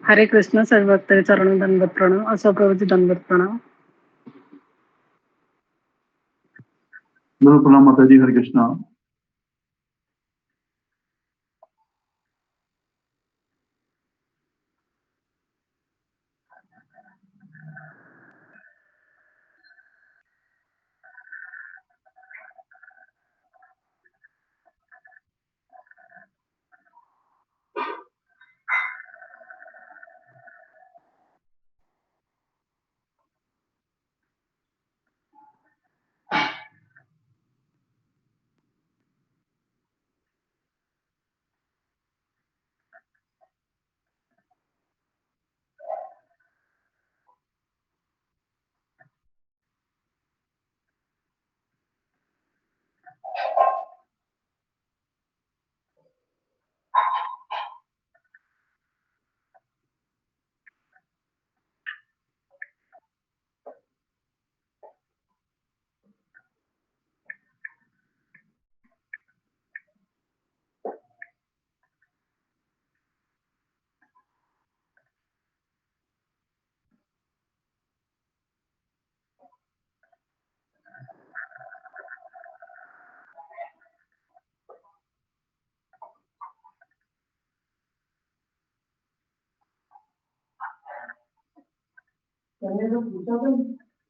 हरे कृष्ण सर्वभक्त चरण दंडवत प्रणाम असो प्रभुजी दंडवत प्रणाम। बोलो प्रणाम माता जी, हरे कृष्णा।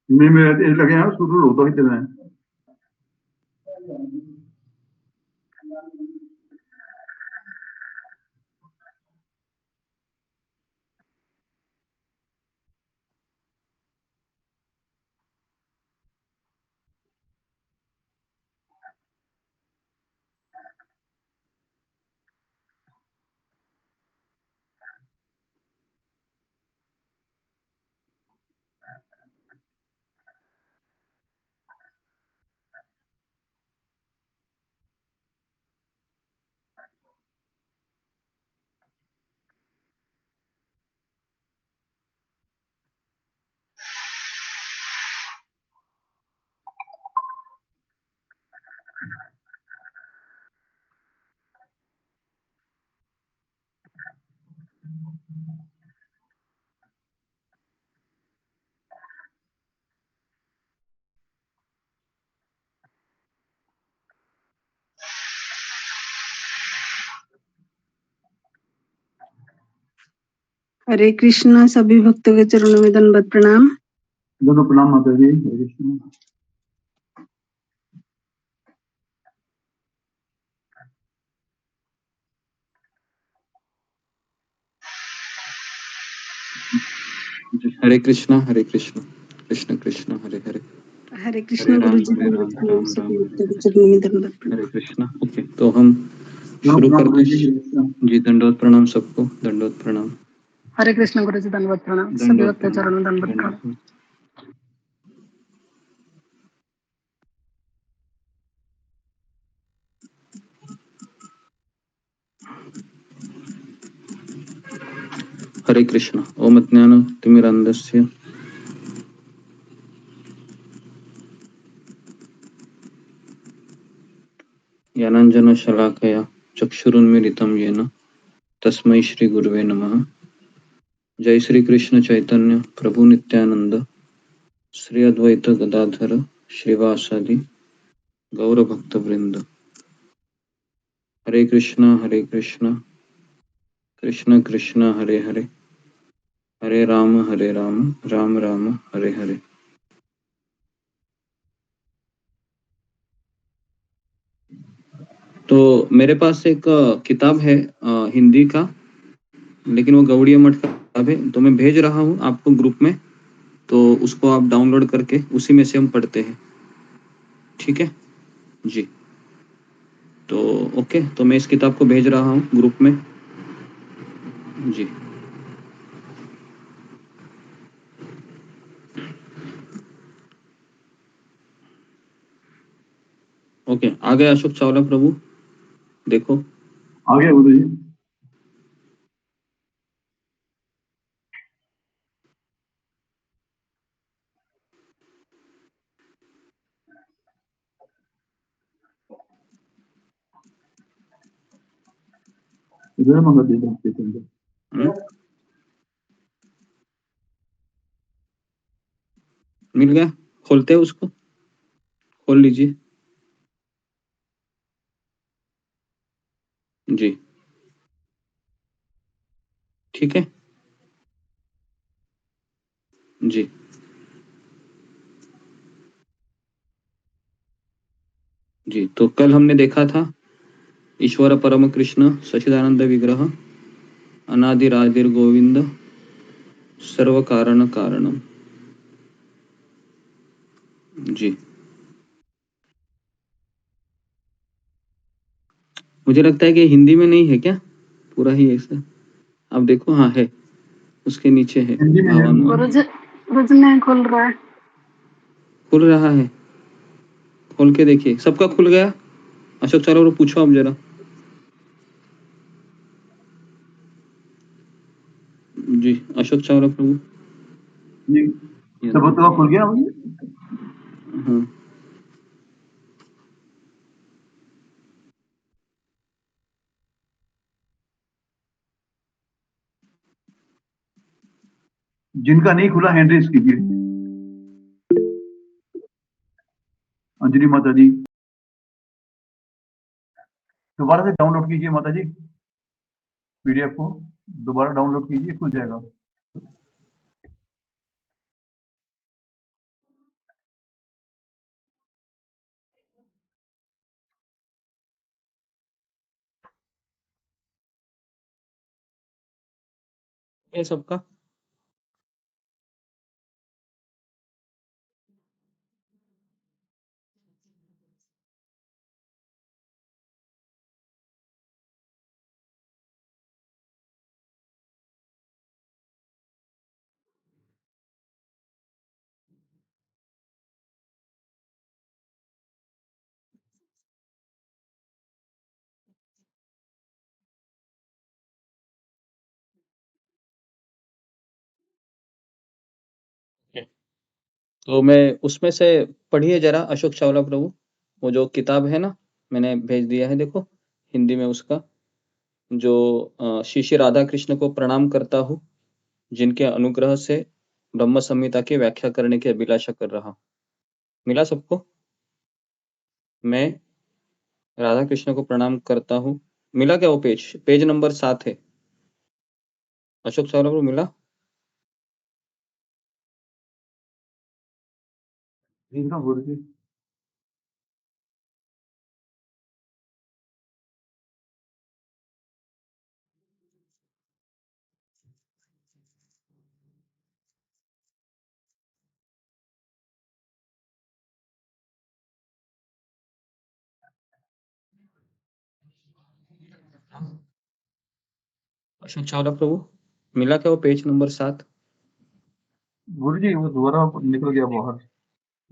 मैं लगे हैं शुरू होता ही चलना है। हरे कृष्ण सभी भक्तों के चरणों में दंडवत प्रणाम। दोनों प्रणाम माता जी, हरे कृष्णा। हरे कृष्णा कृष्ण कृष्ण हरे हरे, हरे कृष्ण गुरु जी हरे राम राम सभी राम भक्तों हरे के चरणों में दंडवत हरे प्रणाम। कृष्णा। ओके, तो हम शुरू करते हैं जी। दंडवत प्रणाम सबको, दंडवत प्रणाम। हरे कृष्ण गुरु जी दंडवत प्रणाम सभी भक्तों के चरणों में दंडवत प्रणाम। हरे कृष्ण। ओम अज्ञानतिमिरान्धस्य ज्ञानाञ्जनशलाकया चक्षुरुन्मीलितं येन तस्मै श्री गुरुवे नमः। जय श्री कृष्ण चैतन्य प्रभु नित्यानंद श्री अद्वैत गदाधर श्रीवासादि गौर भक्त वृंद। हरे कृष्ण कृष्ण कृष्ण हरे हरे, हरे राम राम राम हरे हरे। तो मेरे पास एक किताब है हिंदी का, लेकिन वो गौड़िया मठ का किताब है, तो मैं भेज रहा हूँ आपको ग्रुप में, तो उसको आप डाउनलोड करके उसी में से हम पढ़ते हैं, ठीक है जी। तो ओके, तो मैं इस किताब को भेज रहा हूँ ग्रुप में जी। ओके, आ गए अशोक चावला प्रभु, देखो आ गया बोलो जी। इधर माता जी, मिल गया? खोलते हैं उसको, खोल लीजिए जी। ठीक है जी। जी, तो कल हमने देखा था ईश्वर परम कृष्ण सच्चिदानंद विग्रह अनादिरादिर गोविंद सर्व कारण कारणम। जी, मुझे लगता है कि हिंदी में नहीं है क्या पूरा ही ऐसा? आप देखो, हाँ है, उसके नीचे है हिंदी में है भावानुवाद। गुरुजी गुरुजी नहीं खुल रहा है। खुल रहा है, खोल के देखिए। सबका खुल गया? अशोक चारों पूछो आप जरा। जी, अशोक चावला प्रभु। जी, सबका खुल गया मुझे। हाँ, जिनका नहीं खुला हैंड रेज कीजिए। अंजलि माता जी, दोबारा से डाउनलोड कीजिए माता जी, पीडीएफ को दोबारा डाउनलोड कीजिए, खुल जाएगा। ये सबका तो मैं उसमें से पढ़िए जरा अशोक चावला प्रभु, वो जो किताब है ना, मैंने भेज दिया है, देखो हिंदी में उसका, जो श्री श्री राधा कृष्ण को प्रणाम करता हूँ, जिनके अनुग्रह से ब्रह्म संहिता की व्याख्या करने की अभिलाषा कर रहा हूँ। मिला सबको? मैं राधा कृष्ण को प्रणाम करता हूँ। मिला क्या वो पेज? पेज नंबर 7 है। अशोक चावला प्रभु मिला? ठीक ना गुरु जी? अशोक चावला प्रभु मिला क्या वो पेज नंबर 7? गुरु जी वो दोबारा निकल गया बाहर,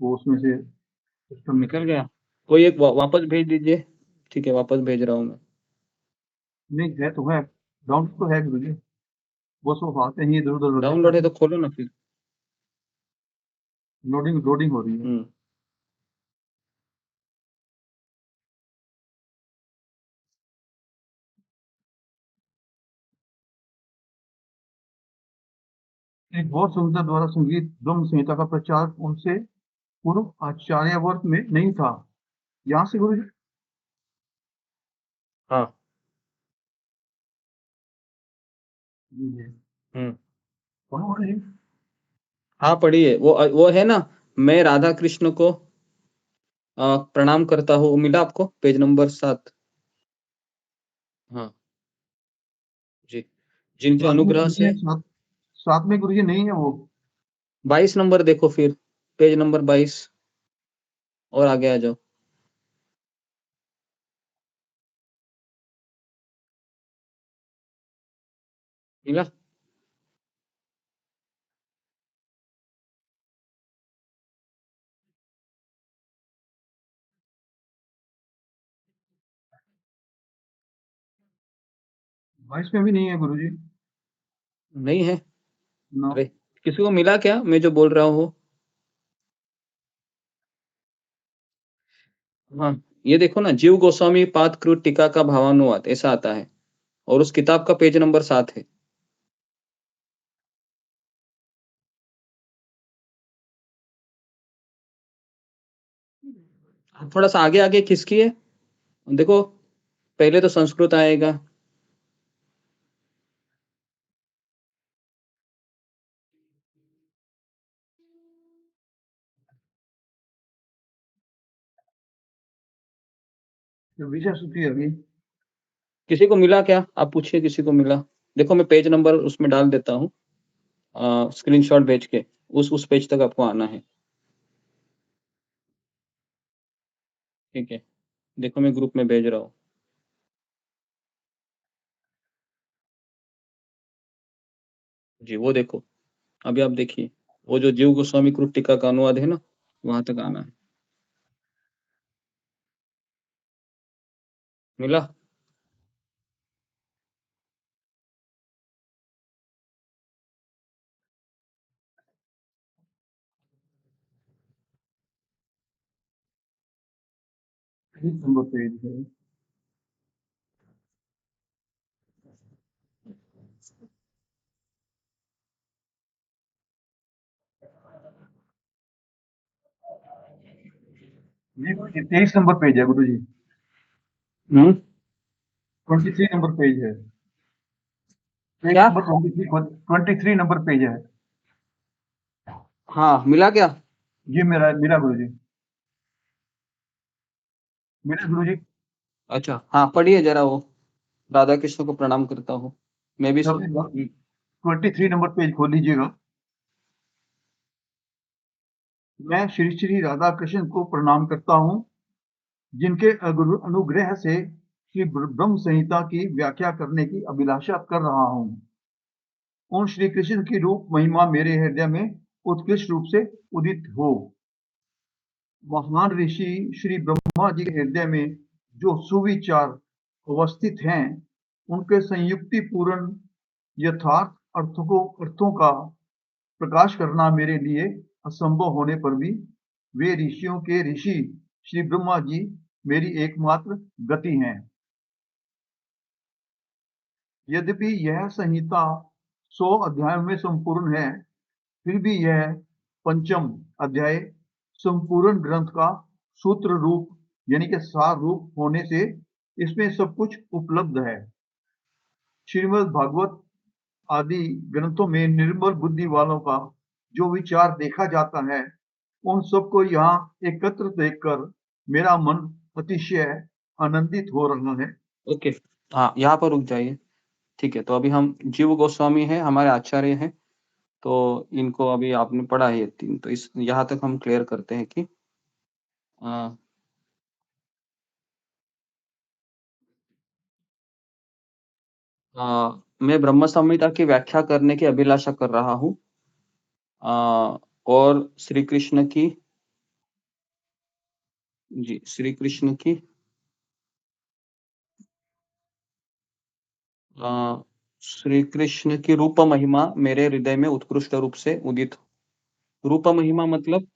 वो उसमें से सिस्टम में। निकल गया? कोई एक वापस भेज दीजिए। ठीक है, वापस भेज रहा हूँ मैं। नहीं है तो है, डाउनलोड तो है गुरु जी, वो सब आते हैं इधर उधर होते डाउनलोड है हैं। तो खोलो ना फिर। लोडिंग लोडिंग हो रही है। एक और संहिता द्वारा संगीत ब्रह्म संहिता का प्रचार उनसे पूर्व आचार्यवर्ग में नहीं था। यहाँ से गुरु जी हाँ। हम्म। कौन हो रहे हैं? हाँ पढ़िए, वो है ना, मैं राधा कृष्ण को प्रणाम करता हूँ, मिला आपको पेज नंबर 7? हाँ जी, जिनके साथ में अनुग्रह नहीं है, से। साथ में गुरु जी नहीं है वो। 22 नंबर देखो फिर, पेज नंबर 22, और आगे आ जाओ। मिला? बाईस में भी नहीं है गुरु जी। नहीं है? ना। अरे, किसी को मिला क्या मैं जो बोल रहा हूँ? हाँ, ये देखो ना, जीव गोस्वामी पाद कृत टीका का भावानुवाद ऐसा आता है, और उस किताब का पेज नंबर 7 है। थोड़ा सा आगे आगे खिसकिए, देखो पहले तो संस्कृत आएगा, तो विषय सूची अभी किसी को मिला क्या? आप पूछिए किसी को मिला। देखो मैं पेज नंबर उसमें डाल देता हूँ, स्क्रीनशॉट भेज के, उस पेज तक आपको आना है, ठीक है? देखो मैं ग्रुप में भेज रहा हूँ। जी वो देखो, अभी आप देखिए, वो जो जीव गोस्वामी कृत टीका का अनुवाद है ना, वहां तक आना है। मिला? नंबर पेज है। ये 23 नंबर पेज है गुरु जी। 23 नंबर पेज है। पेज क्या? नंबर 23 नंबर पेज है। हाँ मिला क्या? ये मेरा मेरा गुरु जी, मेरा गुरु जी। अच्छा हाँ, पढ़िए जरा वो, राधा कृष्ण को प्रणाम करता हूँ, मैं भी सुन। 23 नंबर पेज खोल लीजिएगा। मैं श्री श्री राधा कृष्ण को प्रणाम करता हूँ, जिनके अनुग्रह से श्री ब्रह्म संहिता की व्याख्या करने की अभिलाषा कर रहा हूँ। उन श्री कृष्ण की रूप महिमा मेरे हृदय में उत्कृष्ट रूप से उदित हो। महान ऋषि श्री ब्रह्मा जी के हृदय में जो सुविचार अवस्थित हैं, उनके संयुक्ति पूर्ण यथार्थ अर्थों का प्रकाश करना मेरे लिए असंभव होने पर भी वे ऋषियों के ऋषि श्री ब्रह्मा जी मेरी एकमात्र गति हैं। यद्यपि यह संहिता 100 अध्यायों में संपूर्ण है, फिर भी यह पंचम अध्याय संपूर्ण ग्रंथ का सूत्र रूप यानी कि सार रूप होने से इसमें सब कुछ उपलब्ध है। श्रीमद् भागवत आदि ग्रंथों में निर्मल बुद्धि वालों का जो विचार देखा जाता है, उन सबको यहाँ एकत्र देखकर मेरा मन अतिशय आनंदित हो रहा है। ओके, हाँ यहाँ पर रुक जाइए, ठीक है? तो अभी हम जीव गोस्वामी हैं, हमारे आचार्य हैं, तो इनको अभी आपने पढ़ा है ये 3, तो इस यहाँ तक हम क्लियर करते हैं कि अ, मैं ब्रह्म संहिता की व्याख्या करने की अभिलाषा कर रहा हूँ, और श्री कृष्ण की, जी श्री कृष्ण की श्री कृष्ण की रूप महिमा मेरे हृदय में उत्कृष्ट रूप से उदित। रूप महिमा मतलब,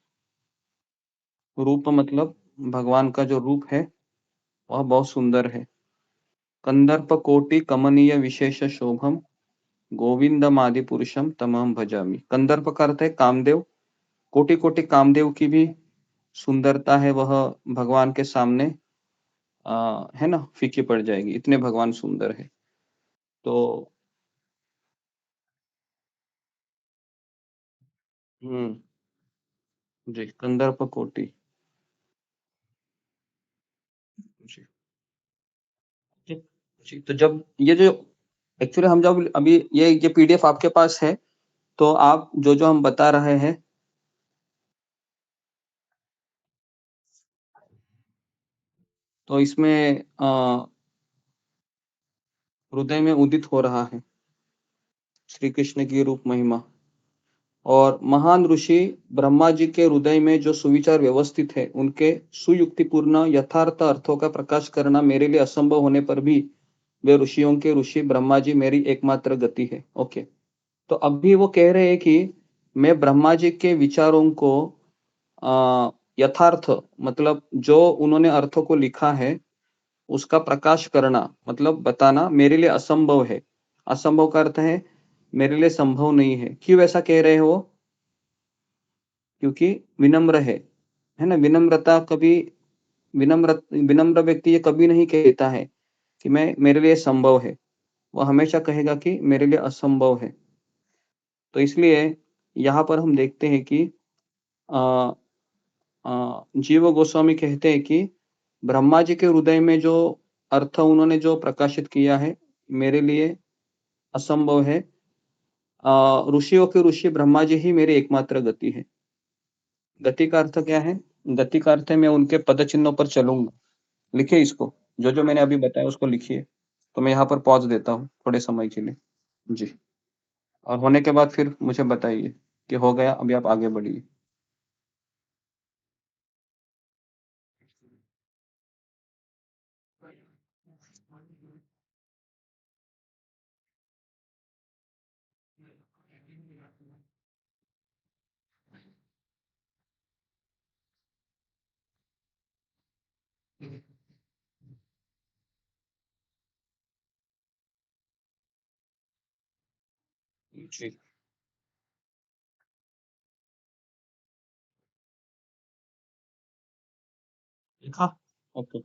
रूप मतलब भगवान का जो रूप है वह बहुत सुंदर है। कंदर्प कोटि कमनीय विशेष शोभम गोविंदम आदि पुरुषम तमहम भजामि। कंदर्प का अर्थ है कामदेव, कोटि कोटि कामदेव की भी सुंदरता है वह भगवान के सामने है ना, फीकी पड़ जाएगी, इतने भगवान सुंदर है। तो जी कंदर्प कोटि, जी जी जी। तो जब ये जो एक्चुअली हम जब अभी ये पीडीएफ आपके पास है, तो आप जो जो हम बता रहे हैं, तो इसमें हृदय में उदित हो रहा है श्री कृष्ण की रूप महिमा। और महान ऋषि ब्रह्मा जी के हृदय में जो सुविचार व्यवस्थित है, उनके सुयुक्तिपूर्ण यथार्थ अर्थों का प्रकाश करना मेरे लिए असंभव होने पर भी वे ऋषियों के ऋषि ब्रह्मा जी मेरी एकमात्र गति है। ओके, तो अभी वो कह रहे हैं कि मैं ब्रह्मा जी के विचारों को यथार्थ मतलब जो उन्होंने अर्थों को लिखा है उसका प्रकाश करना मतलब बताना मेरे लिए असंभव है। असंभव का अर्थ है मेरे लिए संभव नहीं है। क्यों ऐसा कह रहे हो? क्योंकि विनम्र है ना, विनम्रता कभी विनम्र व्यक्ति ये कभी नहीं कहता है कि मेरे लिए संभव है। वो हमेशा कहेगा कि मेरे लिए असंभव है। तो इसलिए यहाँ पर हम देखते हैं कि अ जीव गोस्वामी कहते हैं कि ब्रह्मा जी के हृदय में जो अर्थ उन्होंने जो प्रकाशित किया है, मेरे लिए असंभव है। ऋषियों के ऋषि ब्रह्मा जी ही मेरी एकमात्र गति है। गति का अर्थ क्या है? गति का अर्थ है मैं उनके पद चिन्हों पर चलूँगा। लिखिए इसको, जो मैंने अभी बताया उसको लिखिए। तो मैं यहाँ पर पॉज़ देता हूँ थोड़े समय के लिए। जी, और होने के बाद फिर मुझे बताइए कि हो गया, अभी आप आगे बढ़िए। जी, लिखा? ओके।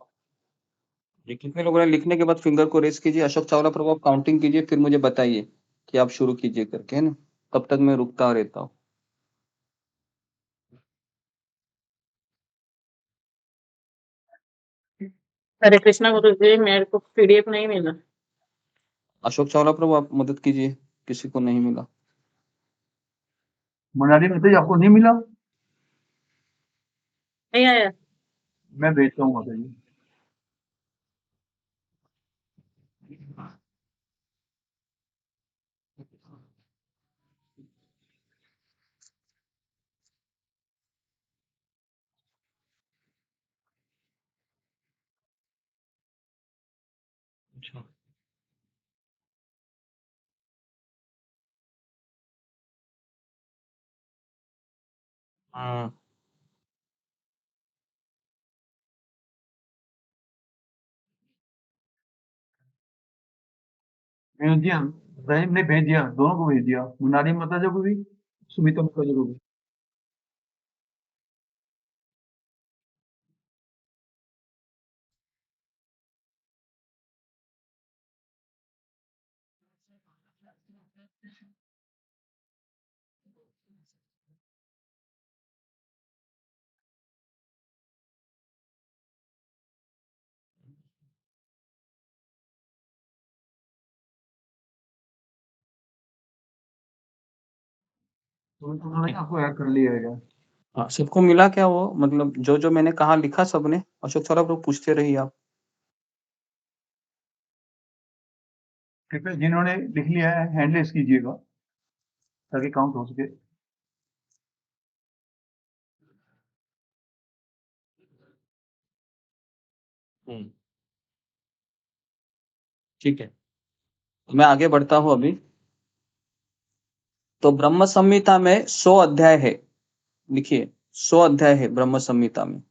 ये कितने लोगों ने लिखने के बाद फिंगर को रेज़ कीजिए। अशोक चावला प्रभु आप काउंटिंग कीजिए, फिर मुझे बताइए कि आप शुरू कीजिए करके, है ना? तब तक मैं रुकता रहता हूँ। हरे कृष्णा गुरु जी, मेरे को पीडीएफ नहीं मिला। अशोक चावला प्रभु आप मदद कीजिए, किसी को नहीं मिला। मनाली में तो आपको नहीं मिला? नहीं आया। मैं भेजता हूँ माता जी। अच्छा। हाँ। भेज दिया, रहीम ने भेज दिया, दोनों को भेज दिया, मुनारी माता जी को भी, सुमिता माता जी को भी। तो उन्होंने आपको ऐड कर लिया है क्या? हाँ, सबको मिला क्या वो? मतलब जो मैंने कहा लिखा सबने? अशोक चावला प्रभु पूछते रहिए आप। कृपया जिन्होंने लिख लिया है हैंडलेस कीजिएगा ताकि काउंट हो सके। ठीक है, मैं आगे बढ़ता हूँ अभी। तो ब्रह्म संहिता में 100 अध्याय है। लिखिए, 100 अध्याय है ब्रह्म संहिता में।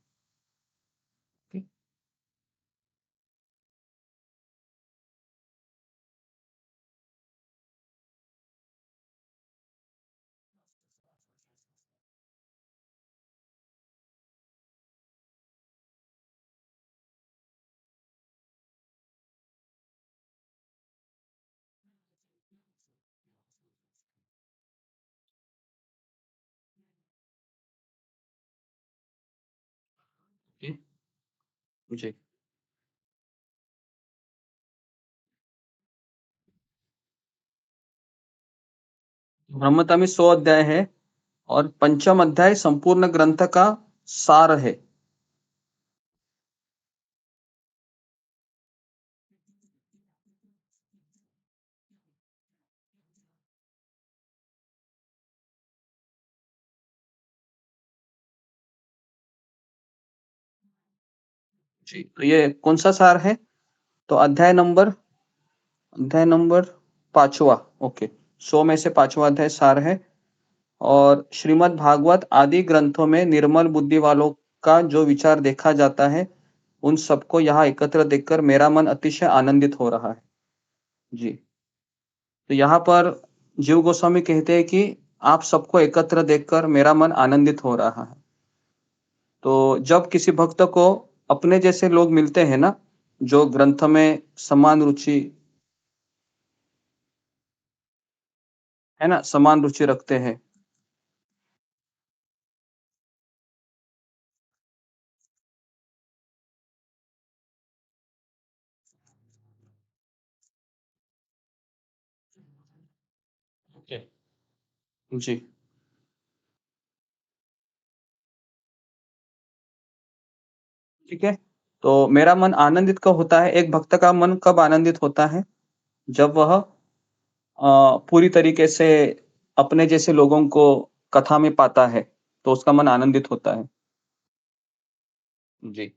जी, ब्रह्मता में 100 अध्याय है और पंचम अध्याय संपूर्ण ग्रंथ का सार है। जी, तो ये कौन सा सार है? तो अध्याय नंबर 5वां। ओके, 100 में से 5वां अध्याय सार है। और श्रीमद् भागवत आदि ग्रंथों में निर्मल बुद्धि वालों का जो विचार देखा जाता है, उन सबको यहाँ एकत्र देखकर मेरा मन अतिशय आनंदित हो रहा है। जी, तो यहाँ पर जीव गोस्वामी कहते हैं कि आप सबको एकत्र देखकर मेरा मन आनंदित हो रहा है। तो जब किसी भक्त को अपने जैसे लोग मिलते हैं ना, जो ग्रंथ में समान रुचि है ना, समान रुचि रखते हैं। ओके। जी। ठीक है। तो मेरा मन आनंदित कब होता है? एक भक्त का मन कब आनंदित होता है? जब वह पूरी तरीके से अपने जैसे लोगों को कथा में पाता है, तो उसका मन आनंदित होता है। जी।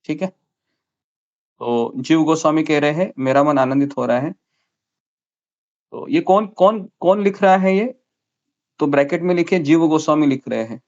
ठीक है। तो जीव गोस्वामी कह रहे हैं मेरा मन आनंदित हो रहा है। तो ये कौन कौन कौन लिख रहा है ये? तो ब्रैकेट में लिखिए जीव गोस्वामी लिख रहे हैं।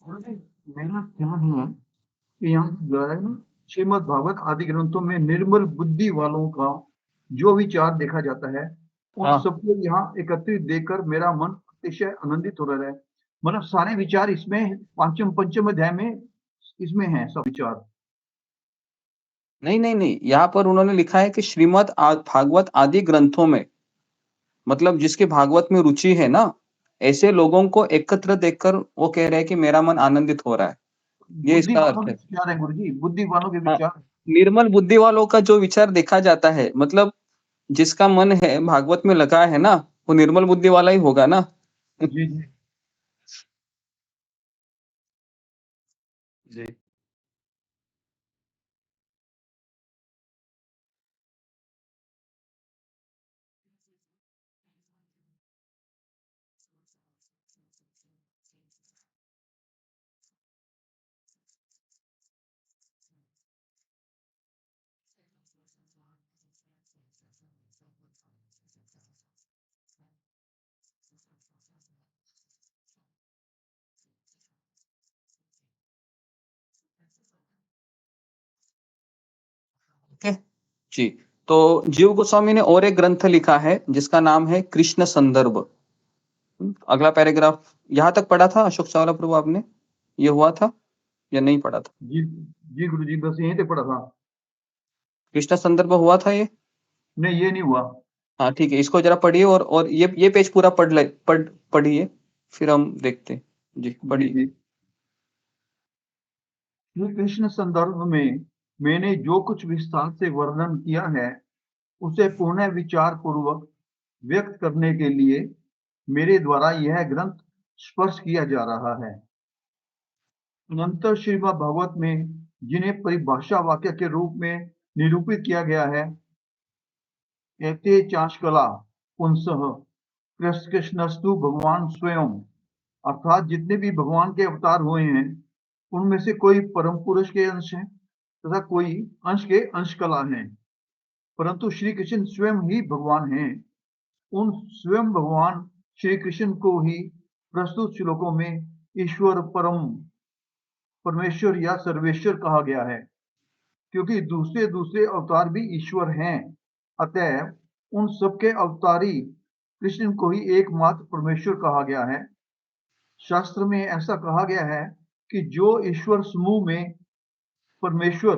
और मेरा ध्यान है कि यहाँ जो है ना, श्रीमद् भागवत आदि ग्रंथों में निर्मल बुद्धि वालों का जो विचार देखा जाता है, उन हाँ। सबको यहाँ एकत्रित देखकर मेरा मन अतिशय आनंदित हो रहा है। मतलब सारे विचार इसमें पंचम अध्याय में इसमें है सब विचार। नहीं, नहीं, नहीं, यहाँ पर उन्होंने लिखा है कि भागवत आदि ग्रंथों में, मतलब जिसके भागवत में रुचि है ना, ऐसे लोगों को एकत्र देखकर वो कह रहे हैं कि मेरा मन आनंदित हो रहा है। ये बुद्धि इसका वालों अर्थ के है। विचार है गुरु जी, बुद्धि वालों के हाँ, विचार। निर्मल बुद्धि वालों का जो विचार देखा जाता है, मतलब जिसका मन है भागवत में लगा है ना, वो निर्मल बुद्धि वाला ही होगा ना। जी जी। जी। ओके। जी। तो जीव गोस्वामी ने और एक ग्रंथ लिखा है जिसका नाम है कृष्ण संदर्भ। अगला पैराग्राफ यहाँ तक पढ़ा था अशोक चावला प्रभु आपने? ये हुआ था या नहीं पढ़ा था? जी जी गुरु जी, बस यहीं तक पढ़ा था। कृष्ण संदर्भ हुआ था ये? नहीं, ये नहीं हुआ। हाँ ठीक है, इसको जरा पढ़िए और ये पेज पूरा पढ़िए, फिर हम देखते हैं। जी जी पढ़िए। जी। श्री कृष्ण संदर्भ में मैंने जो कुछ विस्तार से वर्णन किया है, उसे पुनः विचार पूर्वक व्यक्त करने के लिए मेरे द्वारा यह ग्रंथ स्पर्श किया जा रहा है। अनंतर श्रीमद् भागवत में जिन्हें परिभाषा वाक्य के रूप में निरूपित किया गया है, एते चाशकला पुंसः कृष्णस्तु भगवान स्वयं, अर्थात जितने भी भगवान के अवतार हुए हैं, उनमें से कोई परम पुरुष के अंश हैं तथा कोई अंश के अंश कला हैं, परंतु श्री कृष्ण स्वयं ही भगवान हैं। उन स्वयं भगवान श्री कृष्ण को ही प्रस्तुत श्लोकों में ईश्वर, परम परमेश्वर या सर्वेश्वर कहा गया है, क्योंकि दूसरे दूसरे अवतार भी ईश्वर हैं। अतः उन सबके अवतारी कृष्ण को ही एकमात्र परमेश्वर कहा गया है। शास्त्र में ऐसा कहा गया है कि जो ईश्वर समूह में परमेश्वर,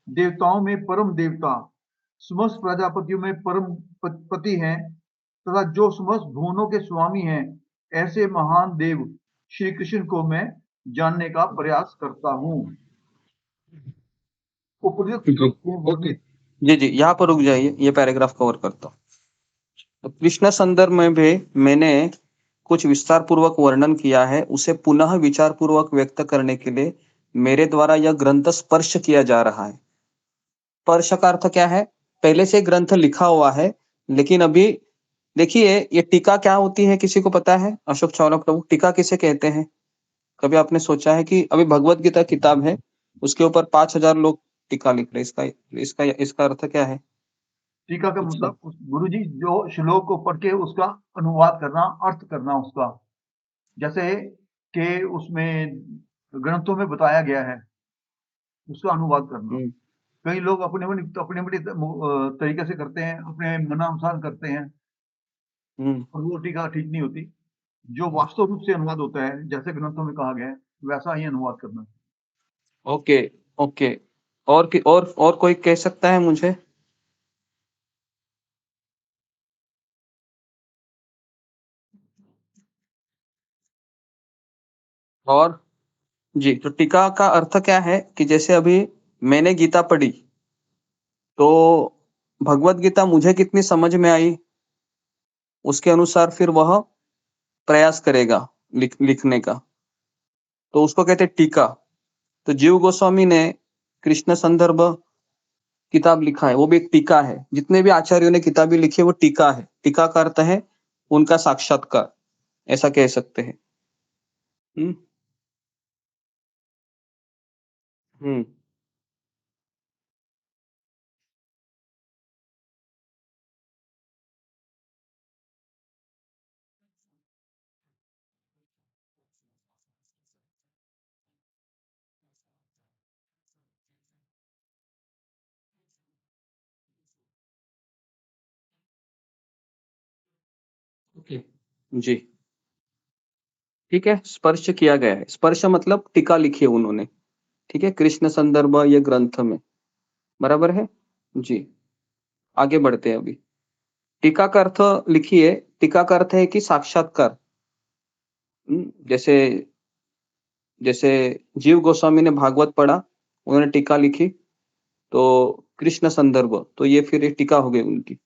देवताओं में परम देवता, समस्त प्रजापतियों में परम पति हैं तथा जो समस्त भुवनों के स्वामी हैं, ऐसे महान देव श्री कृष्ण को मैं जानने का प्रयास करता हूँ। उपयुक्त जी। ओके। जी जी, यहाँ पर रुक जाइए, ये पैराग्राफ कवर करता हूँ। तो कृष्ण संदर्भ में भी मैंने कुछ विस्तार पूर्वक वर्णन किया है, उसे पुनः विचार पूर्वक व्यक्त करने के लिए मेरे द्वारा यह ग्रंथ स्पर्श किया जा रहा है। स्पर्श का अर्थ क्या है? पहले से ग्रंथ लिखा हुआ है, लेकिन अभी देखिए ये टीका क्या होती है, किसी को पता है? अशोक चावला प्रभु, टीका किसे कहते हैं? कभी आपने सोचा है कि अभी भगवत गीता किताब है, उसके ऊपर 5000 लोग टीका लिख रहे हैं, इसका इसका इसका अर्थ क्या है? टीका का अच्छा। मतलब गुरु जी जो श्लोक को पढ़ के उसका अनुवाद करना, अर्थ करना उसका, जैसे कि उसमें ग्रंथों में बताया गया है, उसका अनुवाद करना। हम्म कई लोग अपने अपने तरीके से करते हैं, अपने मनानुसार करते हैं, हम्म और वो टीका ठीक नहीं होती। जो वास्तव रूप से अनुवाद होता है, जैसे ग्रंथों में कहा गया है, वैसा ही अनुवाद करना। Okay okay. और कोई कह सकता है मुझे? और जी, तो टीका का अर्थ क्या है कि जैसे अभी मैंने गीता पढ़ी, तो भगवत गीता मुझे कितनी समझ में आई, उसके अनुसार फिर वह प्रयास करेगा लिखने का, तो उसको कहते हैं टीका। तो जीव गोस्वामी ने कृष्ण संदर्भ किताब लिखा है, वो भी एक टीका है। जितने भी आचार्यों ने किताबें लिखी है वो टीका है। टीका का अर्थ है उनका साक्षात्कार, ऐसा कह सकते हैं। हम्म हम्म ओके जी, ठीक है। स्पर्श किया गया है, स्पर्श मतलब टीका लिखी है उन्होंने, ठीक है, कृष्ण संदर्भ ये ग्रंथ में, बराबर है जी। आगे बढ़ते हैं अभी। टीका का अर्थ लिखिए। टीका का अर्थ है कि साक्षात्कार। जैसे जैसे जीव गोस्वामी ने भागवत पढ़ा, उन्होंने टीका लिखी, तो कृष्ण संदर्भ, तो ये फिर एक टीका हो गई उनकी,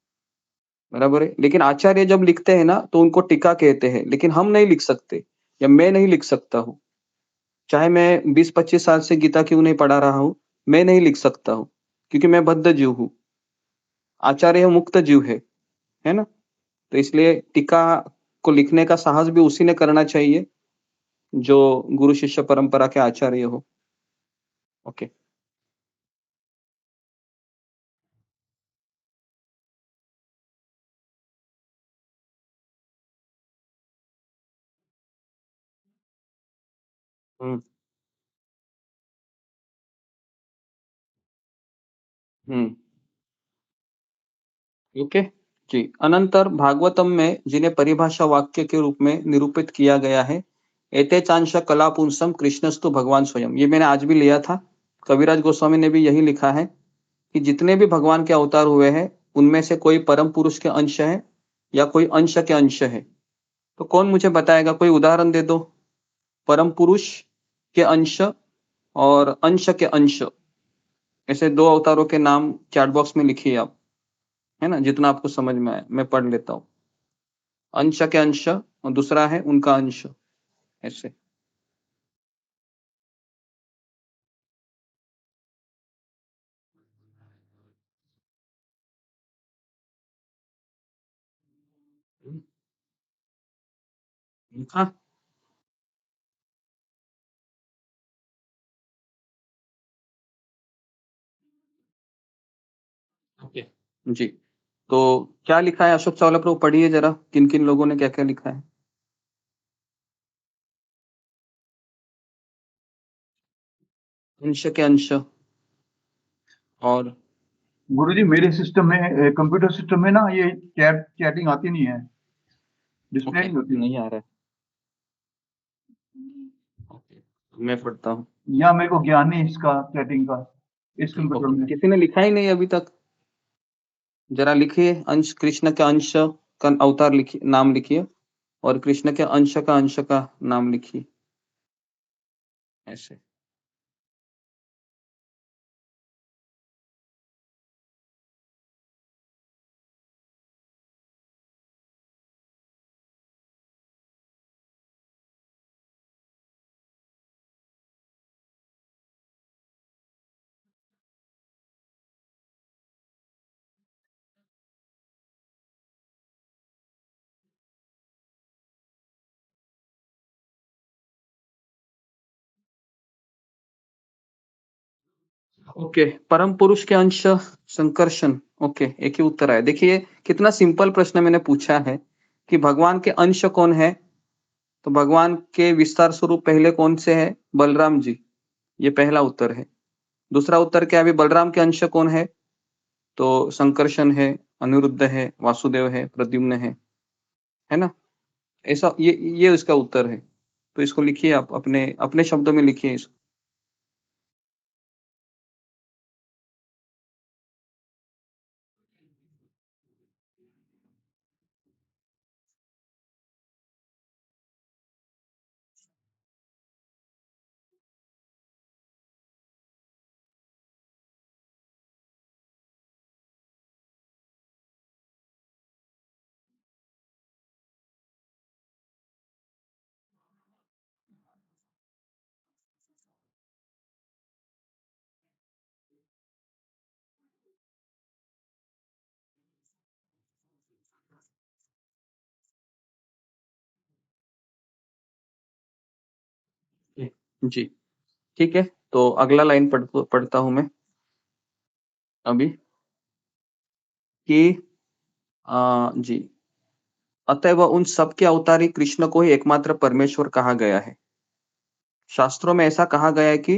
बराबर है। लेकिन आचार्य जब लिखते हैं ना तो उनको टीका कहते हैं, लेकिन हम नहीं लिख सकते, या मैं नहीं लिख सकता हूँ। चाहे मैं 20-25 साल से गीता क्यों नहीं पढ़ा रहा हूँ, मैं नहीं लिख सकता हूँ, क्योंकि मैं बद्ध जीव हूँ। आचार्य मुक्त जीव है ना। तो इसलिए टीका को लिखने का साहस भी उसी ने करना चाहिए जो गुरु शिष्य परंपरा के आचार्य हो। ओके। हम्म हम्म ओके जी। अनंतर भागवतम में जिन्हें परिभाषा वाक्य के रूप में निरूपित किया गया है, एते चांश कलापुंसम कृष्णस्तु भगवान स्वयं, ये मैंने आज भी लिया था। कविराज गोस्वामी ने भी यही लिखा है कि जितने भी भगवान के अवतार हुए हैं उनमें से कोई परम पुरुष के अंश है या कोई अंश के अंश है। तो कौन मुझे बताएगा, कोई उदाहरण दे दो। परम पुरुष के अंश और अंश के अंश, ऐसे दो अवतारों के नाम चैट बॉक्स में लिखिए आप, है ना, जितना आपको समझ में आए मैं पढ़ लेता हूँ। अंश के अंश और दूसरा है उनका अंश, ऐसे। हाँ ओके जी। तो क्या लिखा है अशोक चावला प्रभु, पढ़िए जरा, किन किन लोगों ने क्या क्या लिखा है। अंश के अंश और गुरु जी मेरे सिस्टम में, कंप्यूटर सिस्टम में ना, ये चैटिंग आती नहीं है, डिस्प्ले ओके नहीं होती, नहीं आ रहा है। ओके मैं पढ़ता हूँ। या मेरे को ज्ञान नहीं इसका, चैटिंग का, इस ओके कंप्यूटर ओके, में। किसी ने लिखा ही नहीं अभी तक। जरा लिखिए, अंश कृष्ण के अंश का अवतार लिखिए, नाम लिखिए, और कृष्ण के अंश का नाम लिखिए, ऐसे। ओके, परम पुरुष के अंश संकर्षण। ओके, एक ही उत्तर आया। देखिए कितना सिंपल प्रश्न मैंने पूछा है कि भगवान के अंश कौन है, तो भगवान के विस्तार स्वरूप पहले कौन से है, बलराम जी, ये पहला उत्तर है। दूसरा उत्तर क्या है, बलराम के अंश कौन है, तो संकर्षण है, अनिरुद्ध है, वासुदेव है, प्रद्युम्न है ना। ऐसा ये इसका उत्तर है। तो इसको लिखिए, आप अपने अपने शब्दों में लिखिए इसको। जी, ठीक है। तो अगला लाइन पढ़ता हूं मैं अभी कि जी, अतएव उन सब के अवतारी कृष्ण को ही एकमात्र परमेश्वर कहा गया है। शास्त्रों में ऐसा कहा गया है कि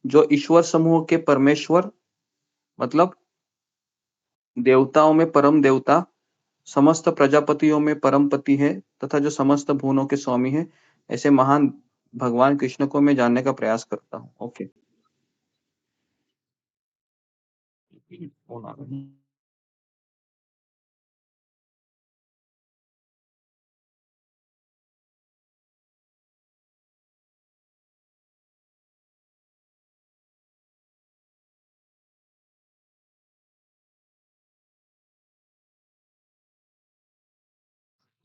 जो ईश्वर समूह के परमेश्वर मतलब देवताओं में परम देवता, समस्त प्रजापतियों में परम पति है तथा जो समस्त भुवनों के स्वामी है, ऐसे महान भगवान कृष्ण को मैं जानने का प्रयास करता हूँ। ओके,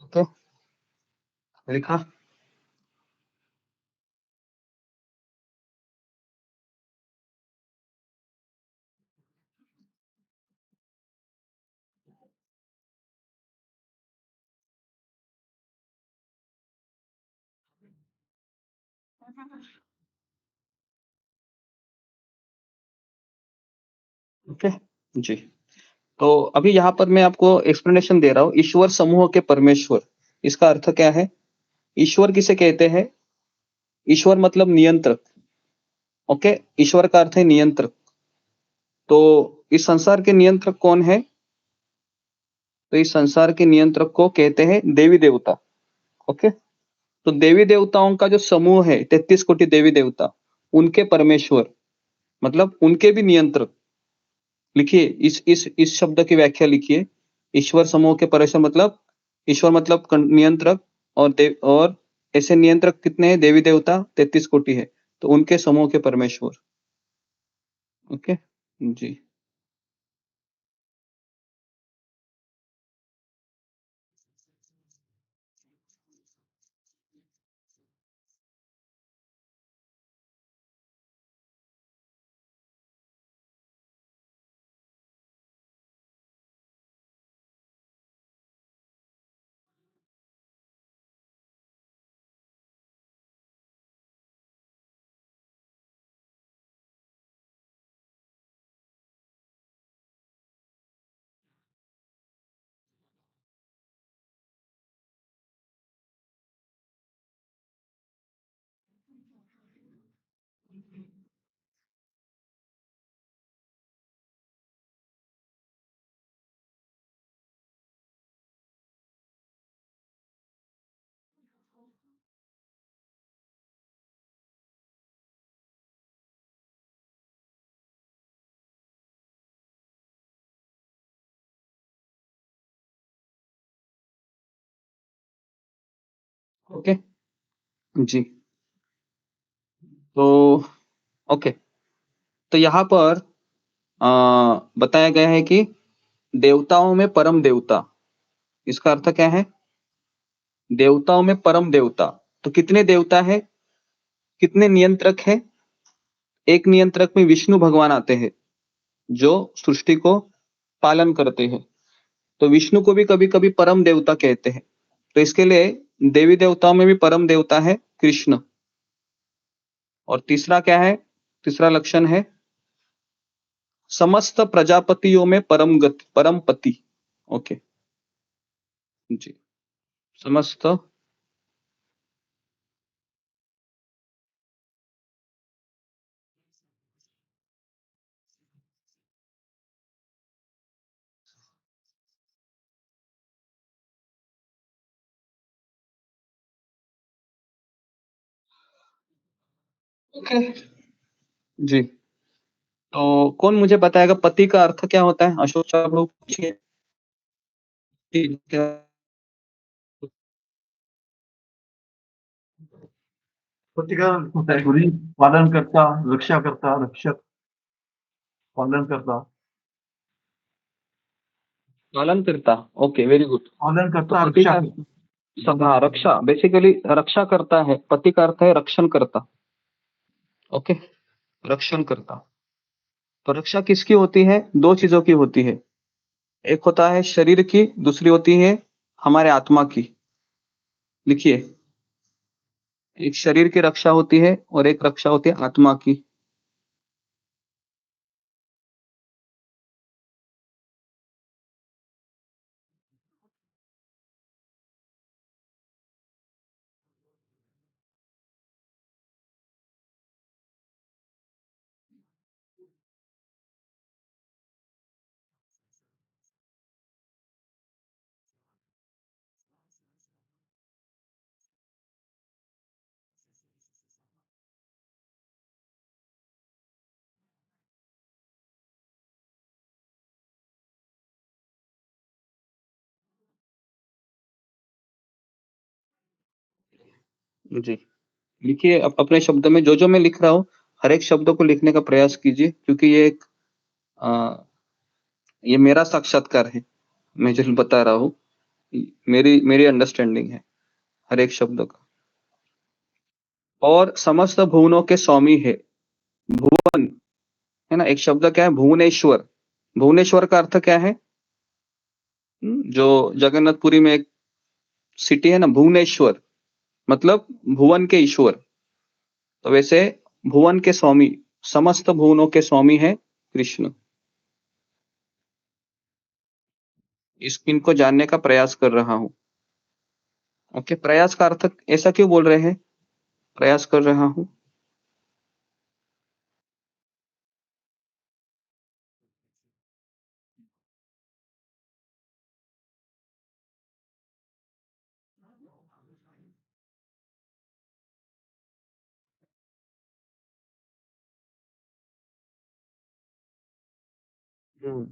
ओके, लिखा। ओके, जी। तो अभी यहाँ पर मैं आपको एक्सप्लेनेशन दे रहा हूँ, ईश्वर समूह के परमेश्वर, इसका अर्थ क्या है। ईश्वर किसे कहते हैं, ईश्वर मतलब नियंत्रक। ओके, ईश्वर का अर्थ है नियंत्रक। तो इस संसार के नियंत्रक कौन है, तो इस संसार के नियंत्रक को कहते हैं देवी देवता। ओके, तो देवी देवताओं का जो समूह है 33 कोटि देवी देवता, उनके परमेश्वर मतलब उनके भी नियंत्रक। लिखिए इस शब्द की व्याख्या लिखिए, ईश्वर समूह के परमेश्वर मतलब, ईश्वर मतलब नियंत्रक, और ऐसे नियंत्रक कितने हैं, देवी देवता 33 कोटि है, तो उनके समूह के परमेश्वर। ओके, जी, ओके, जी। तो ओके, तो यहाँ पर बताया गया है कि देवताओं में परम देवता, इसका अर्थ क्या है, देवताओं में परम देवता। तो कितने देवता है, कितने नियंत्रक है, एक नियंत्रक में विष्णु भगवान आते हैं जो सृष्टि को पालन करते हैं, तो विष्णु को भी कभी कभी परम देवता कहते हैं। तो इसके लिए देवी देवताओं में भी परम देवता है कृष्ण। और तीसरा क्या है, तीसरा लक्षण है समस्त प्रजापतियों में परम पति। ओके जी, समस्त ओके जी। तो कौन मुझे बताएगा पति का अर्थ क्या होता है? अशोक साहब लोग पूछिए कि क्या पति का होता है गुरु, पालन करता, रक्षा करता, रक्षक, पालन करता, पालन करता। Okay very good. पालन तो करता, पति रक्षा का करता। हाँ, रक्षा बेसिकली रक्षा करता है। पति का अर्थ है रक्षण करता। ओके, रक्षण करता। तो रक्षा किसकी होती है? दो चीजों की होती है। एक होता है शरीर की, दूसरी होती है हमारे आत्मा की। लिखिए, एक शरीर की रक्षा होती है और एक रक्षा होती है आत्मा की। जी, लिखिए अपने शब्द में जो मैं लिख रहा हूँ, हर एक शब्द को लिखने का प्रयास कीजिए, क्योंकि ये मेरा साक्षात्कार है। मैं जो बता रहा हूँ, मेरी मेरी अंडरस्टैंडिंग है हर एक शब्द का। और समस्त भुवनों के स्वामी है। भुवन है ना, एक शब्द क्या है? भुवनेश्वर। भुवनेश्वर का अर्थ क्या है? जो जगन्नाथपुरी में एक सिटी है ना, भुवनेश्वर, मतलब भुवन के ईश्वर। तो वैसे भुवन के स्वामी, समस्त भुवनों के स्वामी है कृष्ण। इनको जानने का प्रयास कर रहा हूं। ओके, प्रयास का अर्थ ऐसा क्यों बोल रहे हैं? प्रयास कर रहा हूं। हम्म,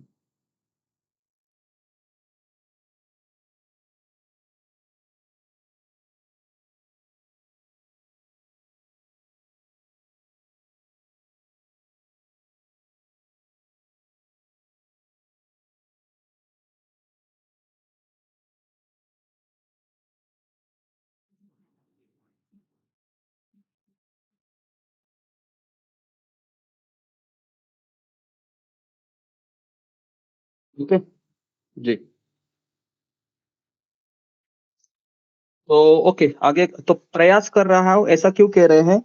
ओके जी। तो ओके, आगे तो प्रयास कर रहा हूं ऐसा क्यों कह रहे हैं?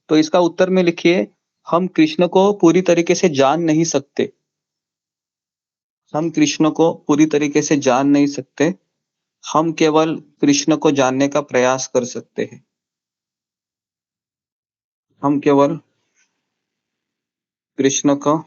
तो इसका उत्तर में लिखिए, हम कृष्ण को पूरी तरीके से जान नहीं सकते। हम कृष्ण को पूरी तरीके से जान नहीं सकते। हम केवल कृष्ण को जानने का प्रयास कर सकते हैं। हम केवल कृष्ण को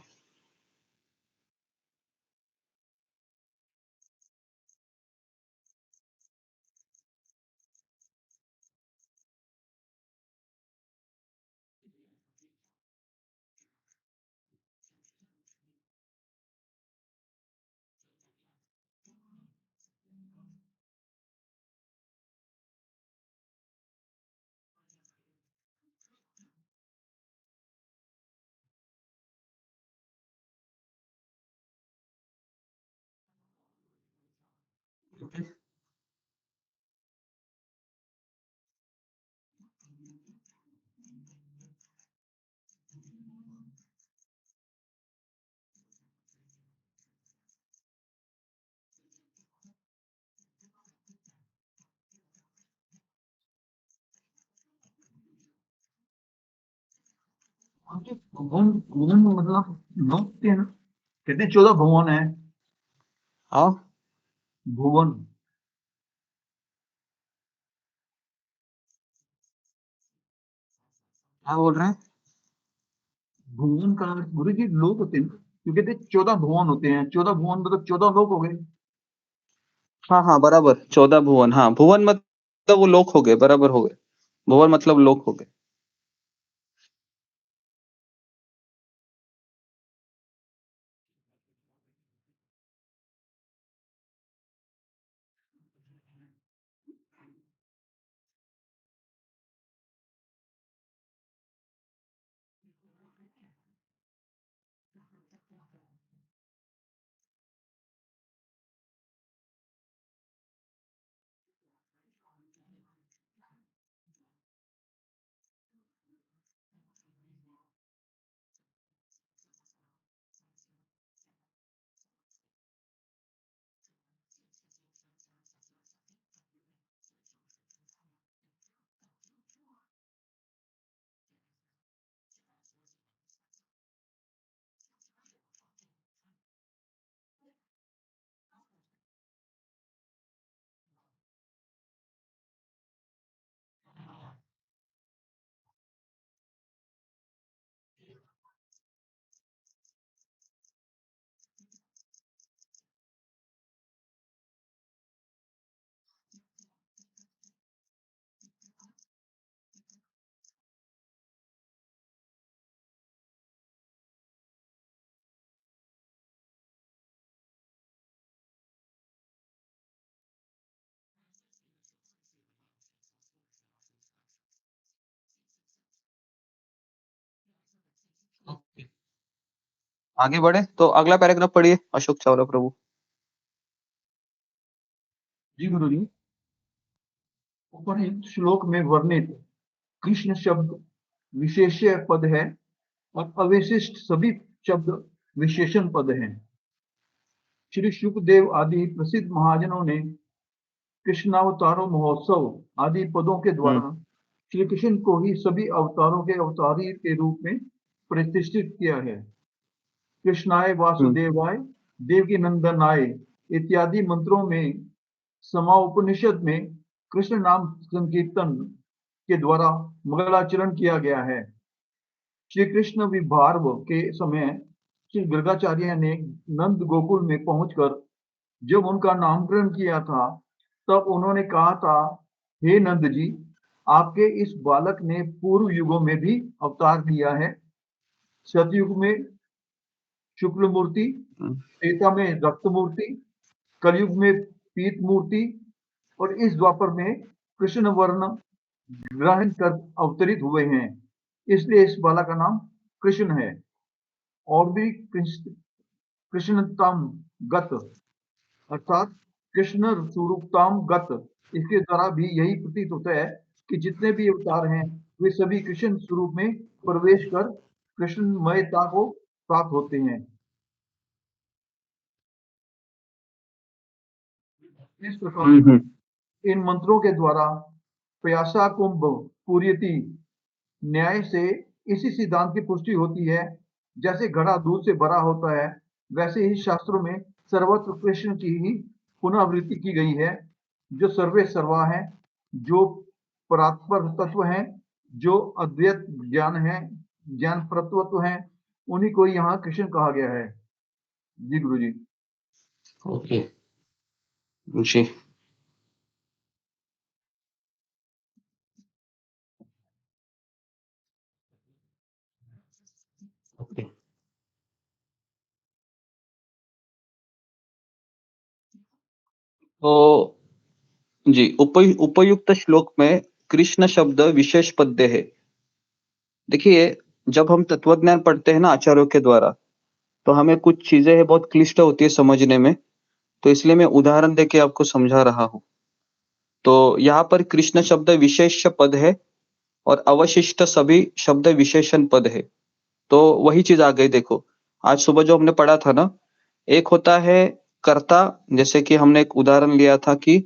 भुवन, भुवन मतलब नौ होते हैं ना। कितने 14 भुवन है? हाँ भुवन क्या बोल रहे हैं? भुवन का गुरु जी लोक होते हैं, क्योंकि कहते 14 भुवन होते हैं, 14 भुवन मतलब 14 लोक हो गए। हाँ हाँ बराबर, 14 भुवन। हाँ भुवन मतलब वो लोक हो गए, बराबर हो गए। भुवन मतलब लोक हो गए। आगे बढ़े तो अगला पैराग्राफ पढ़िए अशोक चावला प्रभु। जी गुरु जी, उपरयुक्त श्लोक में वर्णित कृष्ण शब्द विशेष्य पद है और अविशिष्ट सभी शब्द विशेषण पद हैं। श्री शुकदेव आदि प्रसिद्ध महाजनों ने कृष्णावतारों महोत्सव आदि पदों के द्वारा श्री कृष्ण को ही सभी अवतारों के अवतारी के रूप में प्रतिष्ठित किया है। कृष्णाय वासुदेवाय देवकी नंदनाय इत्यादि मंत्रों में समाउपनिषद में कृष्ण नाम संकीर्तन के द्वारा मंगलाचरण किया गया है। श्री कृष्ण विभार्व के समय श्री गर्गाचार्य ने नंद गोकुल में पहुंचकर जब उनका नामकरण किया था, तब उन्होंने कहा था, हे नंद जी, आपके इस बालक ने पूर्व युगों में भी अवतार लिया है। सतयुग में शुक्ल मूर्ति, त्रेता में रक्त मूर्ति, कलयुग में पीत मूर्ति और इस द्वापर में कृष्ण वर्ण ग्रहण कर अवतरित हुए हैं। इसलिए इस बालक का नाम कृष्ण है। और भी कृष्णतम गत अर्थात कृष्ण स्वरूपताम गत, इसके द्वारा भी यही प्रतीत होता है कि जितने भी अवतार हैं वे सभी कृष्ण स्वरूप में प्रवेश कर कृष्णमयता को प्राप्त होते हैं। इस प्रकार इन मंत्रों के द्वारा प्यासा कुंभ पूर्यति न्याय से इसी सिद्धांत की पुष्टि होती है, जैसे घड़ा दूध से भरा होता है, वैसे ही शास्त्रों में सर्वत्र कृष्ण की ही पुनरावृत्ति की गई है, जो सर्वे सर्वा है, जो परात्पर तत्व हैं, जो अद्वैत ज्ञान है, ज्ञान प्रत्वत्व है, उन्हीं को यहाँ कृष्ण कहा गया है। जी गुरु जी। ओके जी। ओके तो जी, उपयुक्त श्लोक में कृष्ण शब्द विशेष पद्य है। देखिए, जब हम तत्वज्ञान पढ़ते हैं ना आचार्यों के द्वारा, तो हमें कुछ चीजें है बहुत क्लिष्ट होती है समझने में, तो इसलिए मैं उदाहरण देके आपको समझा रहा हूँ। तो यहाँ पर कृष्ण शब्द विशेष पद है और अवशिष्ट सभी शब्द विशेषण पद है। तो वही चीज आ गई। देखो, आज सुबह जो हमने पढ़ा था ना, एक होता है कर्ता, जैसे कि हमने एक उदाहरण लिया था कि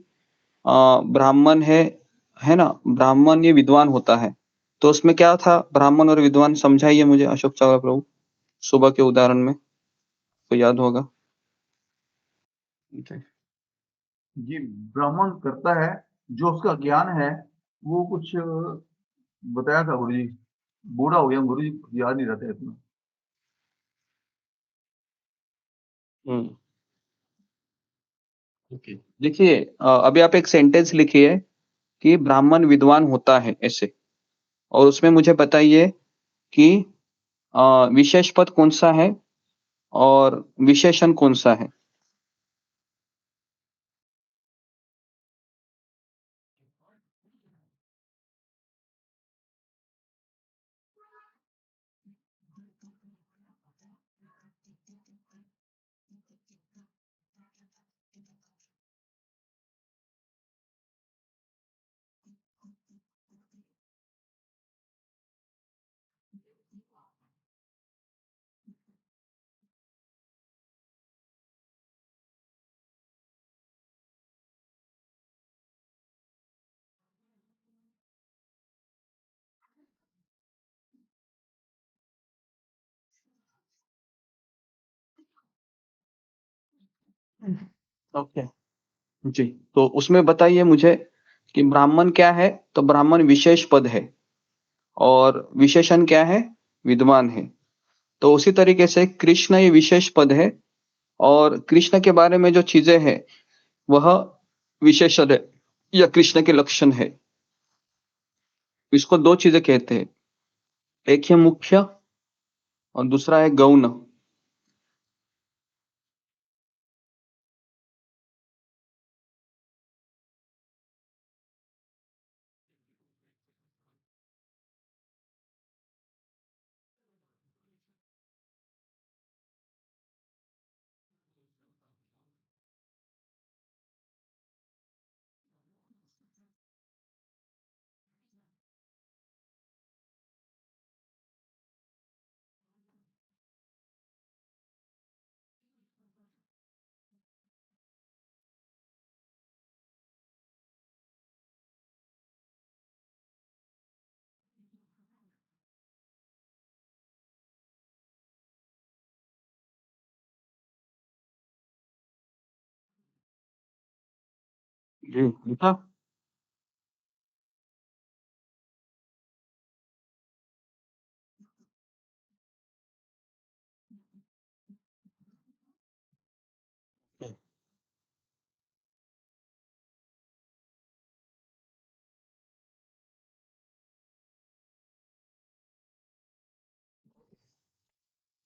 ब्राह्मण है ना, ब्राह्मण ये विद्वान होता है। तो उसमें क्या था ब्राह्मण और विद्वान, समझाइए मुझे अशोक चावला प्रभु, सुबह के उदाहरण में। आपको याद होगा। जी, ब्राह्मण करता है, जो उसका ज्ञान है वो कुछ बताया था गुरु जी, बूढ़ा हो गया गुरु जी, याद नहीं रहता है इतना। ओके, देखिए अभी आप एक सेंटेंस लिखिए कि ब्राह्मण विद्वान होता है ऐसे, और उसमें मुझे बताइए कि विशेष पद कौन सा है और विशेषण कौन सा है। ओके जी, तो उसमें बताइए मुझे कि ब्राह्मण क्या है, तो ब्राह्मण विशेष पद है और विशेषण क्या है, विद्वान है। तो उसी तरीके से कृष्ण ये विशेष पद है और कृष्ण के बारे में जो चीजें हैं वह विशेषण है या कृष्ण के लक्षण है। इसको दो चीजें कहते हैं, एक है मुख्य और दूसरा है गौण। जी लिखा।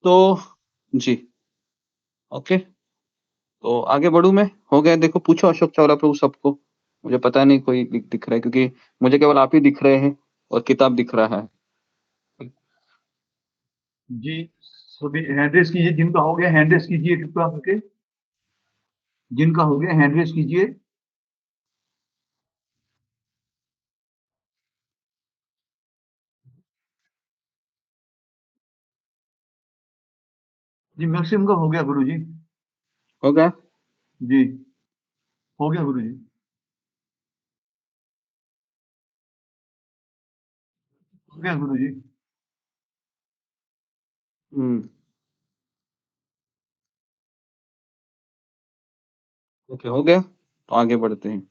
तो जी ओके, तो आगे बढ़ू मैं, हो गया। देखो पूछो अशोक चावला प्रभु सबको, मुझे पता नहीं कोई दिख रहा है, क्योंकि मुझे केवल आप ही दिख रहे हैं और किताब दिख रहा है। जी, सभी हैंड रेस कीजिए, जिनका हो गया हैंड रेस कीजिए कृपया करके, जिनका हो गया हैंड रेस कीजिए। जी, मैक्सिमम का हो गया गुरु जी। हो गया। जी, हो गया गुरु जी। हो गया गुरु जी। हम्म, ओके हो गया, तो आगे बढ़ते हैं।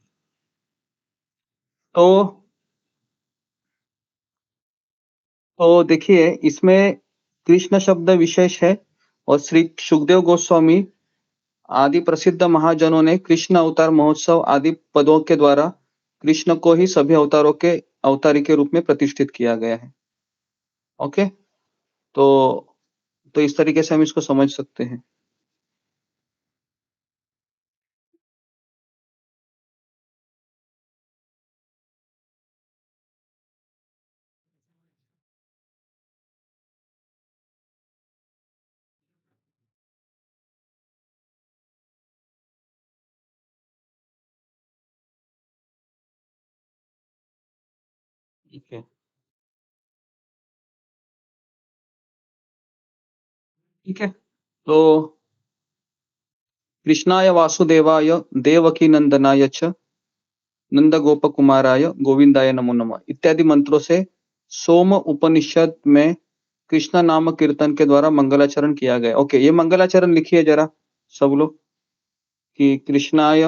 तो देखिए इसमें कृष्ण शब्द विशेष है और श्री सुखदेव गोस्वामी आदि प्रसिद्ध महाजनों ने कृष्ण अवतार महोत्सव आदि पदों के द्वारा कृष्ण को ही सभी अवतारों के अवतारी के रूप में प्रतिष्ठित किया गया है। ओके, तो इस तरीके से हम इसको समझ सकते हैं। ठीक है, ठीक है। तो कृष्णाय वासुदेवाय देवकी नंदनाय च नंद गोप कुमाराय गोविंदाय नमो नमः इत्यादि मंत्रों से सोम उपनिषद में कृष्ण नाम कीर्तन के द्वारा मंगलाचरण किया गया। ओके, ये मंगलाचरण लिखिए जरा सब लोग कि कृष्णाय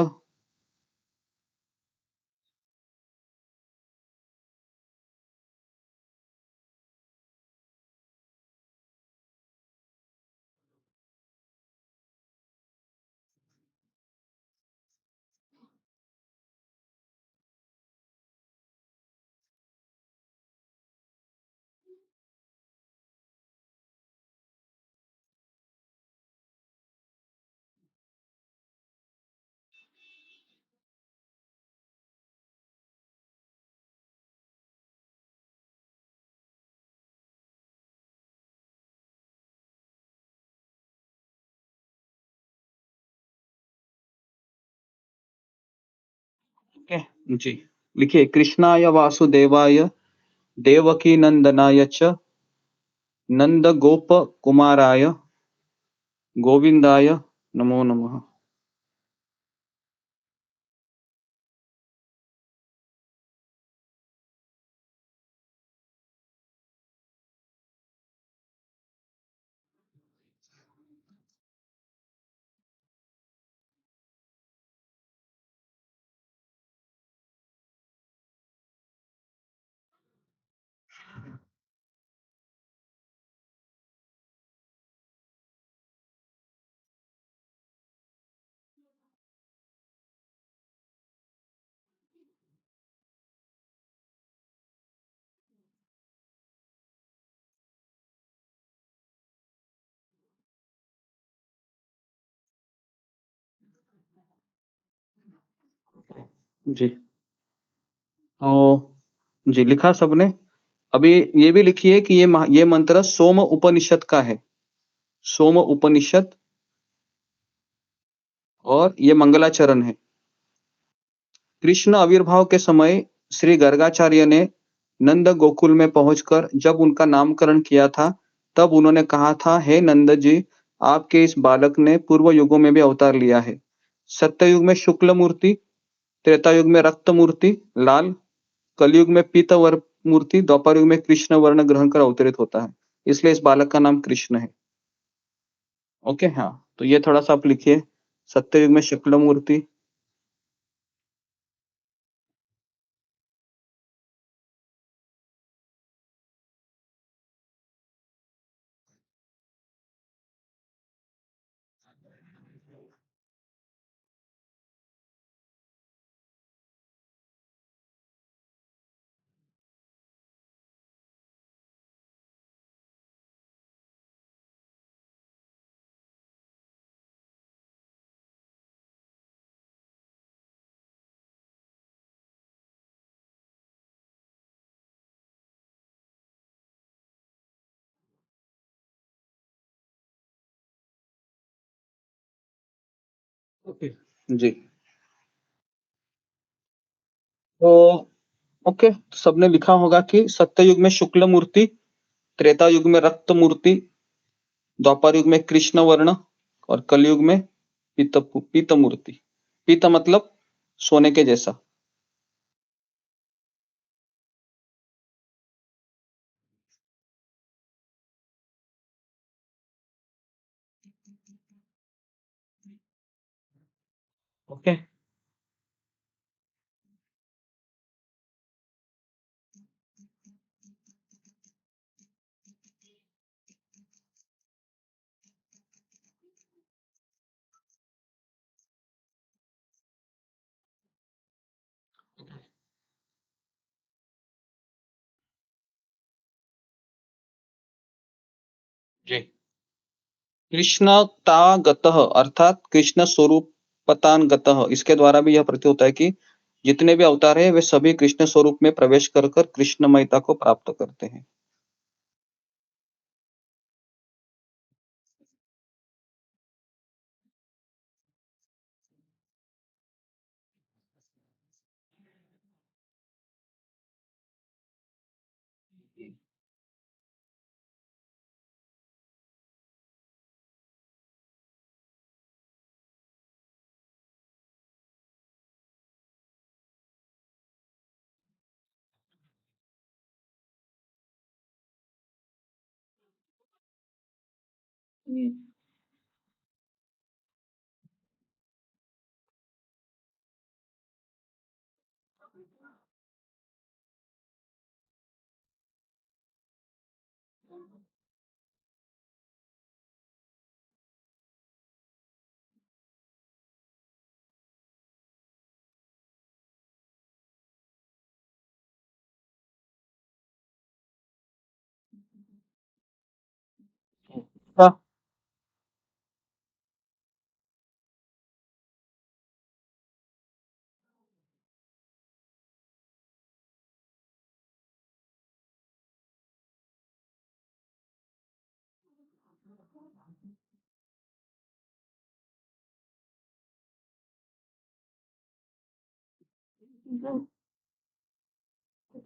ओके जी लिखिए कृष्णाय वासुदेवाय देवकी नंदनाय च नंद गोप कुमाराय गोविंदाय नमो नमः। जी जी लिखा सबने। अभी ये भी लिखिए कि ये मंत्र सोम उपनिषद का है। सोम उपनिषद और ये मंगलाचरण है। कृष्ण आविर्भाव के समय श्री गर्गाचार्य ने नंद गोकुल में पहुंचकर जब उनका नामकरण किया था तब उन्होंने कहा था, हे नंद जी, आपके इस बालक ने पूर्व युगों में भी अवतार लिया है। सत्ययुग में शुक्ल मूर्ति, त्रेता युग में रक्त मूर्ति लाल, कलयुग में पीत वर्ण मूर्ति, द्वापर युग में कृष्ण वर्ण ग्रहण कर अवतरित होता है। इसलिए इस बालक का नाम कृष्ण है। ओके, हाँ, तो ये थोड़ा सा आप लिखिए। सत्ययुग में शुक्ल मूर्ति, ओके जी। तो ओके, सबने लिखा होगा कि सत्ययुग में शुक्ल मूर्ति, त्रेता युग में रक्त मूर्ति, द्वापर युग में कृष्ण वर्ण और कलयुग में पीत मूर्ति। पीत मतलब सोने के जैसा। ओके जी। कृष्णतागतः अर्थात कृष्ण स्वरूपतागतः, इसके द्वारा भी यह प्रतीत होता है कि जितने भी अवतार है वे सभी कृष्ण स्वरूप में प्रवेश कर कर कृष्णमयता को प्राप्त करते हैं। हाँ,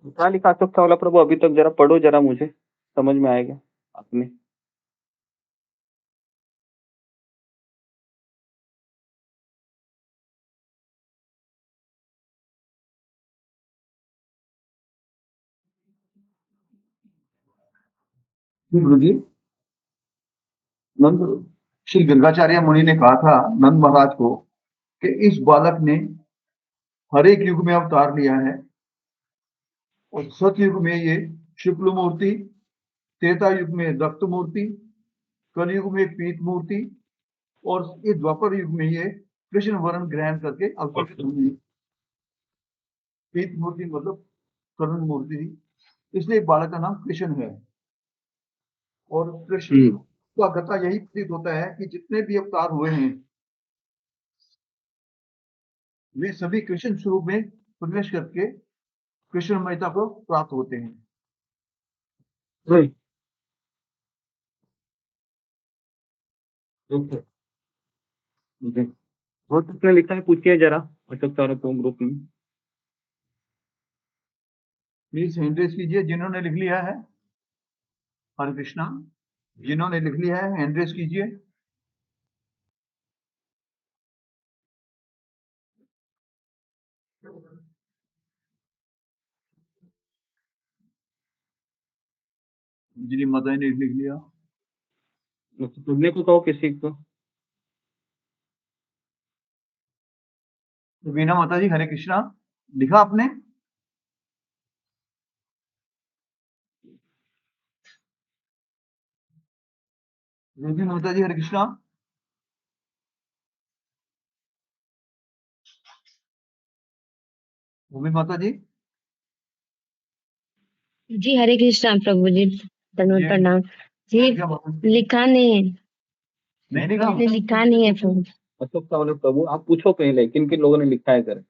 क्या लिखा अशोक चावला प्रभु अभी तक जरा पढ़ो, जरा मुझे समझ में आएगा आपने। गुरु जी, नंद श्री गंगाचार्य मुनि ने कहा था नंद महाराज को कि इस बालक ने हर एक युग में अवतार लिया है और सतयुग में ये शुक्ल मूर्ति, त्रेता युग में रक्त मूर्ति, कलयुग में पीत मूर्ति और ये द्वापर युग में ये कृष्ण वर्ण ग्रहण करके अवतरित हुई। पीत मूर्ति मतलब कर्ण मूर्ति थी, इसलिए बालक का नाम कृष्ण है। और कृष्ण का कथा यही प्रतीत होता है कि जितने भी अवतार हुए हैं वे सभी कृष्ण स्वरूप में प्रवेश करके कृष्णमयता को प्राप्त होते हैं। Okay, okay. वो किसने लिखा है पूछिए जरा अशोक चावला प्रभु ग्रुप में। प्लीज हैंड रेज कीजिए जिन्होंने लिख लिया है। हरे कृष्णा, जिन्होंने लिख लिया है हैंड रेज कीजिए। अंजलि माता ने लिख लिया। सुनने को कहो किसी को। वीना माता जी हरे कृष्णा, लिखा आपने? रोजी माता जी हरे कृष्णा। भूमि माता जी। जी हरे कृष्णा प्रभु जी, धन्यवाद जी। प्रणाम जी। क्या माता जी? लिखा नहीं है, नहीं लिखा। मैंने लिखा नहीं है प्रभु। अशोक चावला प्रभु आप पूछो पहले किन किन लोगों ने लिखा है कर,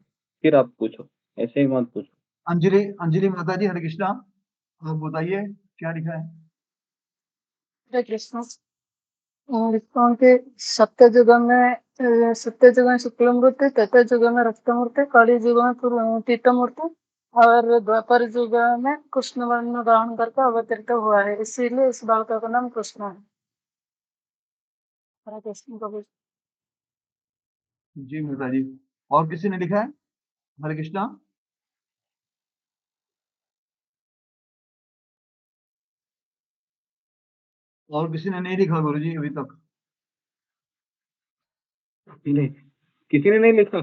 फिर आप पूछो, ऐसे ही मत पूछो। अंजलि माता जी हरे कृष्णा, आप बताइए क्या लिखा है। हरे कृष्ण। लिखता हूँ कि सत्य युग में शुक्ल मूर्ति, त्रेता युग में रक्त मूर्ति, कलि युग में पीत मूर्ति और द्वापर युग में कृष्ण वर्ण ग्रहण करके अवतरित हुआ है, इसीलिए इस बालक का नाम कृष्ण है। हरे कृष्ण प्रभु। जी माता जी, और किसी ने लिखा है हरे कृष्णा? और किसी ने नहीं लिखा गुरु जी अभी तक? नहीं, किसी ने नहीं लिखा,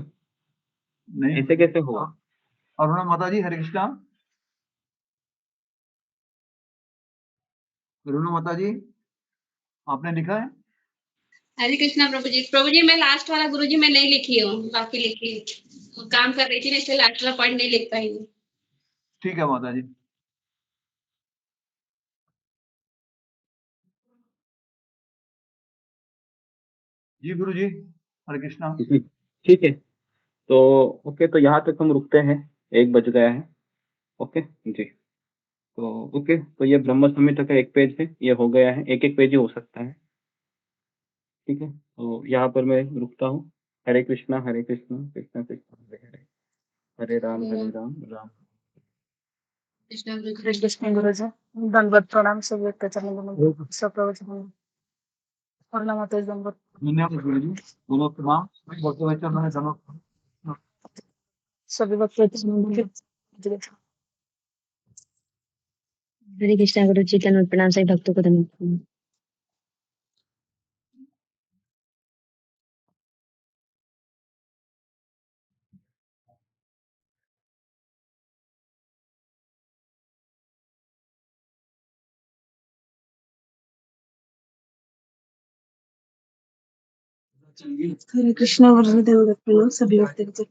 नहीं। ऐसे कैसे हुआ? अरुणा माता जी हरे कृष्णा। अरुणा माता जी आपने लिखा है? हरे कृष्णा प्रभु जी मैं लास्ट वाला गुरु जी मैं नहीं लिखी हूँ, बाकी लिखी हूँ। काम कर रही थी ना इसलिए लास्ट वाला पॉइंट नहीं लिख पाई हूँ। ठीक है माता जी। जी गुरु जी हरे कृष्णा। ठीक है, तो ओके, तो यहाँ तक हम रुकते हैं, 1 बज गया है। ओके जी, तो ओके, तो ये ब्रह्म संहिता का 1 पेज है, ये हो गया है, एक एक पेज ही हो सकता है। ठीक है, तो यहाँ पर मैं रुकता हूँ। हरे कृष्णा कृष्णा कृष्णा हरे हरे, हरे राम राम राम। कृष्णा गुरु जी। हरे कृष्ण गुरु जी, दंडवत प्रणाम सब व्यक्त चरण सब प्रवचन और नमते दंडवत। धन्यवाद गुरु जी, दोनों तमाम भक्तों में चरणों में दोनों सभी भक्त हरे कृष्णा गुरु जी, धन्यवाद प्रणाम सभी भक्तों को धन्यवाद। हरे कृष्णा वरदेव दत्त सभी लोग तेरे